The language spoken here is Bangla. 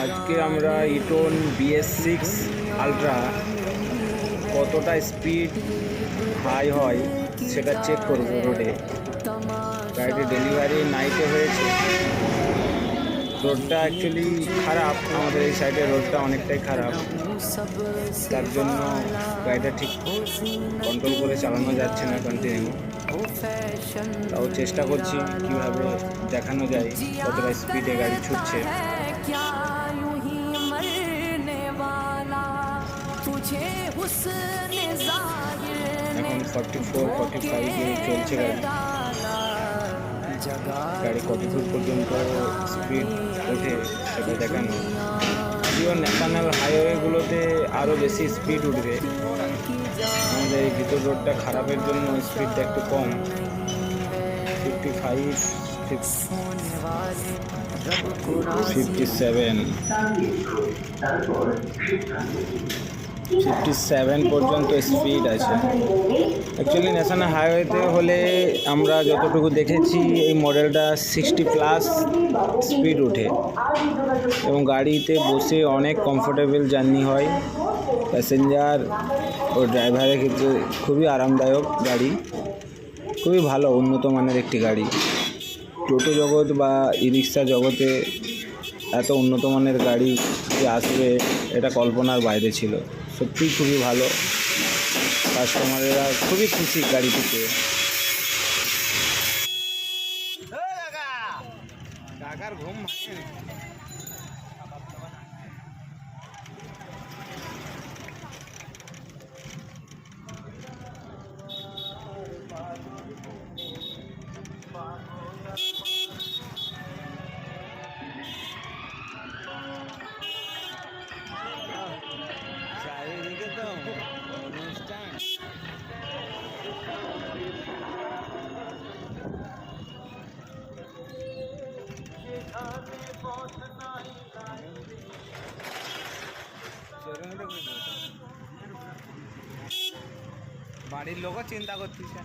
আজকে আমরা ইটন BS6 আলট্রা কতটা স্পিড হাই হয় সেটা চেক করব রোডে। গাড়িটি ডেলিভারি নাইটে হয়েছে। রোডটা অ্যাকচুয়ালি খারাপ, আমাদের এই সাইডের রোডটা অনেকটাই খারাপ, তার জন্য গাড়িটা ঠিক কন্ট্রোল করে চালানো যাচ্ছে না কন্টিনিউ। তাও চেষ্টা করছি কীভাবে দেখানো যায় কতটা স্পিডে গাড়ি ছুটছে। এখন 44-45 চলছে গাড়ি। গাড়ি কত দূর পর্যন্ত স্পিড ওঠে সেটা দেখানো। যদিও ন্যাশনাল হাইওয়েগুলোতে আরও বেশি স্পিড উঠবে, আমাদের এই ভিতর রোডটা খারাপের জন্য স্পিডটা একটু কম। 55, 57 পর্যন্ত স্পিড আছে। অ্যাকচুয়ালি ন্যাশনাল হাইওয়েতে হলে আমরা যতটুকু দেখেছি এই মডেলটা 60+ স্পিড ওঠে এবং গাড়িতে বসে অনেক কমফোর্টেবল জার্নি হয়। প্যাসেঞ্জার ও ড্রাইভারের ক্ষেত্রে খুবই আরামদায়ক গাড়ি, খুবই ভালো উন্নত মানের একটি গাড়ি। টোটো জগৎ বা ই রিক্সা জগতে এত উন্নত মানের গাড়ি যে আসবে এটা কল্পনার বাইরে ছিল। সত্যিই খুবই ভালো, কাস্টমারেরা খুবই খুশি গাড়িটিতে। কাকার ঘুম ভাঙে। চারিদিকে তো অনুষ্ঠান। বাড়ির লোকও চিন্তা করতেছে।